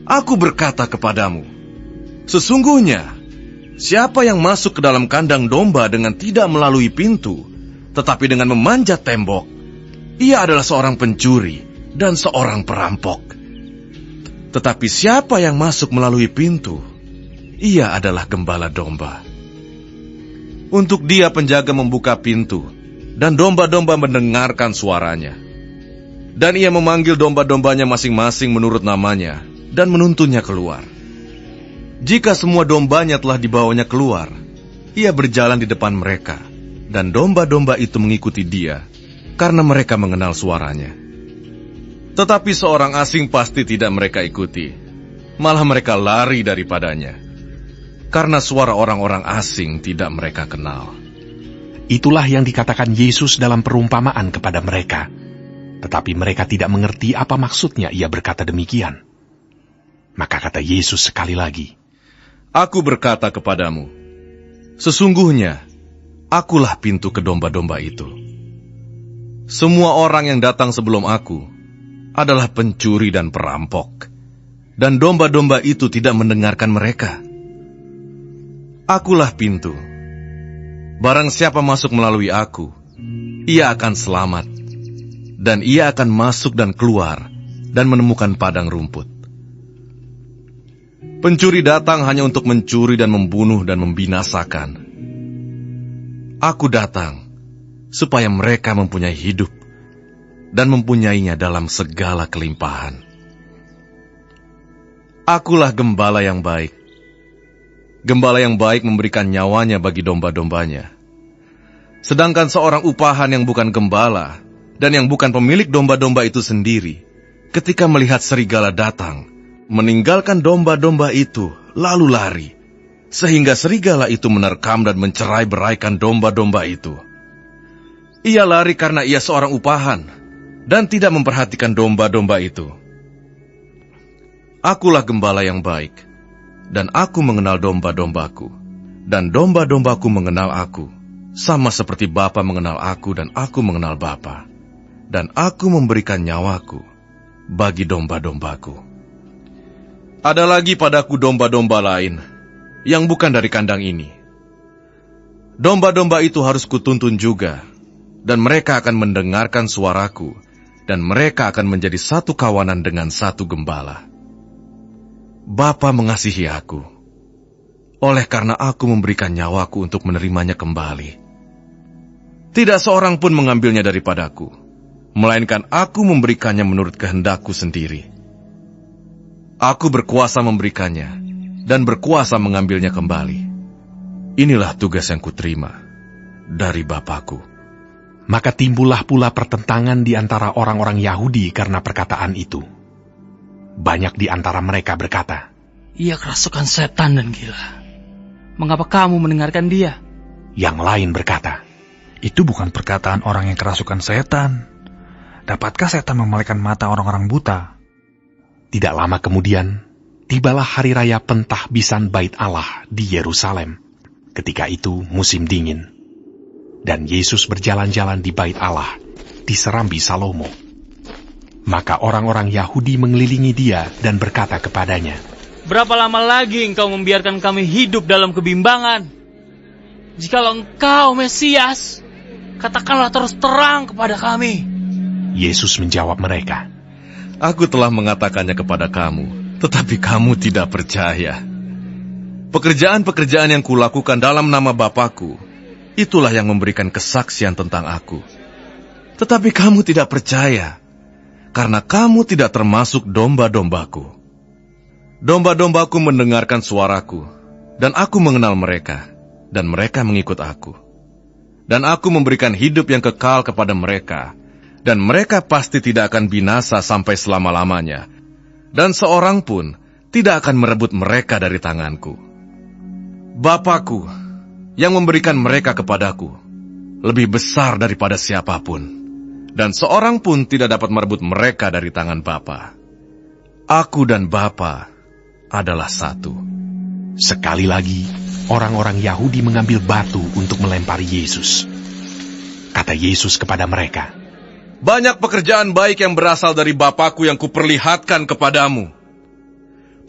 Aku berkata kepadamu, sesungguhnya, siapa yang masuk ke dalam kandang domba dengan tidak melalui pintu, tetapi dengan memanjat tembok, ia adalah seorang pencuri dan seorang perampok. Tetapi siapa yang masuk melalui pintu, ia adalah gembala domba. Untuk dia penjaga membuka pintu, dan domba-domba mendengarkan suaranya. Dan ia memanggil domba-dombanya masing-masing menurut namanya, dan menuntunnya keluar. Jika semua dombanya telah dibawanya keluar, ia berjalan di depan mereka, dan domba-domba itu mengikuti dia, karena mereka mengenal suaranya. Tetapi seorang asing pasti tidak mereka ikuti, malah mereka lari daripadanya, karena suara orang-orang asing tidak mereka kenal. Itulah yang dikatakan Yesus dalam perumpamaan kepada mereka. Tetapi mereka tidak mengerti apa maksudnya ia berkata demikian. Maka kata Yesus sekali lagi, Aku berkata kepadamu, sesungguhnya, akulah pintu ke domba-domba itu. Semua orang yang datang sebelum aku adalah pencuri dan perampok, dan domba-domba itu tidak mendengarkan mereka. Akulah pintu. Barang siapa masuk melalui aku, ia akan selamat, dan ia akan masuk dan keluar dan menemukan padang rumput. Pencuri datang hanya untuk mencuri dan membunuh dan membinasakan. Aku datang supaya mereka mempunyai hidup dan mempunyainya dalam segala kelimpahan. Akulah gembala yang baik. Gembala yang baik memberikan nyawanya bagi domba-dombanya. Sedangkan seorang upahan yang bukan gembala dan yang bukan pemilik domba-domba itu sendiri, ketika melihat serigala datang, meninggalkan domba-domba itu, lalu lari, sehingga serigala itu menerkam dan mencerai-beraikan domba-domba itu. Ia lari karena ia seorang upahan, dan tidak memperhatikan domba-domba itu. Akulah gembala yang baik, dan aku mengenal domba-dombaku, dan domba-dombaku mengenal aku, sama seperti Bapa mengenal aku dan aku mengenal Bapa. Dan aku memberikan nyawaku bagi domba-dombaku. Ada lagi padaku domba-domba lain yang bukan dari kandang ini. Domba-domba itu harus kutuntun juga, dan mereka akan mendengarkan suaraku, dan mereka akan menjadi satu kawanan dengan satu gembala. Bapa mengasihi aku, oleh karena aku memberikan nyawaku untuk menerimanya kembali. Tidak seorang pun mengambilnya daripadaku, melainkan aku memberikannya menurut kehendakku sendiri. Aku berkuasa memberikannya, dan berkuasa mengambilnya kembali. Inilah tugas yang kuterima dari Bapakku. Maka timbullah pula pertentangan di antara orang-orang Yahudi karena perkataan itu. Banyak di antara mereka berkata, Ia kerasukan setan dan gila. Mengapa kamu mendengarkan dia? Yang lain berkata, Itu bukan perkataan orang yang kerasukan setan. Dapatkah setan memalingkan mata orang-orang buta? Tidak lama kemudian, tibalah hari raya pentahbisan Bait Allah di Yerusalem. Ketika itu musim dingin. Dan Yesus berjalan-jalan di Bait Allah, di serambi Salomo. Maka orang-orang Yahudi mengelilingi dia dan berkata kepadanya, Berapa lama lagi engkau membiarkan kami hidup dalam kebimbangan? Jikalau engkau Mesias, katakanlah terus terang kepada kami. Yesus menjawab mereka, Aku telah mengatakannya kepada kamu, tetapi kamu tidak percaya. Pekerjaan-pekerjaan yang kulakukan dalam nama Bapakku, itulah yang memberikan kesaksian tentang aku. Tetapi kamu tidak percaya, karena kamu tidak termasuk domba-dombaku. Domba-dombaku mendengarkan suaraku, dan aku mengenal mereka, dan mereka mengikut aku. Dan aku memberikan hidup yang kekal kepada mereka, dan mereka pasti tidak akan binasa sampai selama-lamanya, dan seorang pun tidak akan merebut mereka dari tanganku. Bapakku yang memberikan mereka kepadaku lebih besar daripada siapapun, dan seorang pun tidak dapat merebut mereka dari tangan Bapa. Aku dan Bapa adalah satu. Sekali lagi, orang-orang Yahudi mengambil batu untuk melempari Yesus. Kata Yesus kepada mereka, Banyak pekerjaan baik yang berasal dari Bapakku yang kuperlihatkan kepadamu.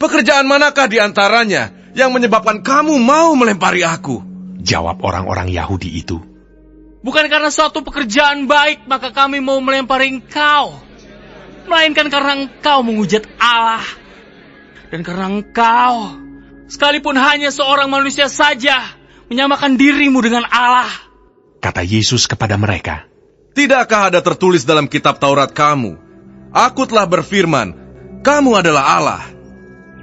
Pekerjaan manakah di antaranya yang menyebabkan kamu mau melempari aku? Jawab orang-orang Yahudi itu. Bukan karena suatu pekerjaan baik maka kami mau melempari engkau, melainkan karena engkau menghujat Allah. Dan karena engkau, sekalipun hanya seorang manusia saja, menyamakan dirimu dengan Allah. Kata Yesus kepada mereka, Tidakkah ada tertulis dalam kitab Taurat kamu, Aku telah berfirman, kamu adalah Allah.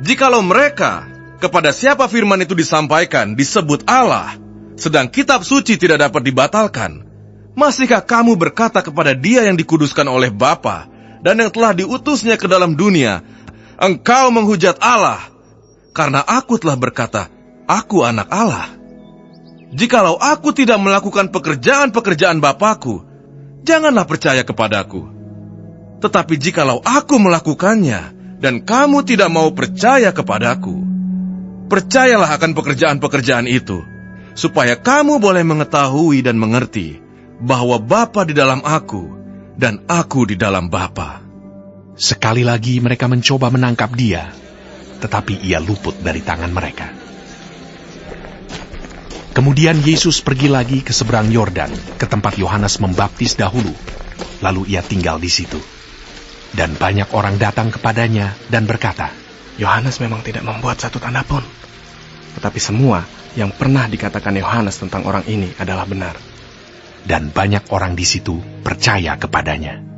Jikalau mereka, kepada siapa firman itu disampaikan, disebut Allah, sedang kitab suci tidak dapat dibatalkan, masihkah kamu berkata kepada Dia yang dikuduskan oleh Bapa dan yang telah diutusnya ke dalam dunia, engkau menghujat Allah, karena aku telah berkata, aku anak Allah. Jikalau aku tidak melakukan pekerjaan-pekerjaan Bapakku, janganlah percaya kepadaku. Tetapi jikalau aku melakukannya, dan kamu tidak mau percaya kepadaku, percayalah akan pekerjaan-pekerjaan itu, supaya kamu boleh mengetahui dan mengerti bahwa Bapa di dalam aku, dan aku di dalam Bapa. sekali lagi mereka mencoba menangkap dia, tetapi ia luput dari tangan mereka. Kemudian Yesus pergi lagi ke seberang Yordan, ke tempat Yohanes membaptis dahulu, lalu ia tinggal di situ. Dan banyak orang datang kepadanya dan berkata, Yohanes memang tidak membuat satu tanda pun. Tetapi semua yang pernah dikatakan Yohanes tentang orang ini adalah benar. dan banyak orang di situ percaya kepadanya.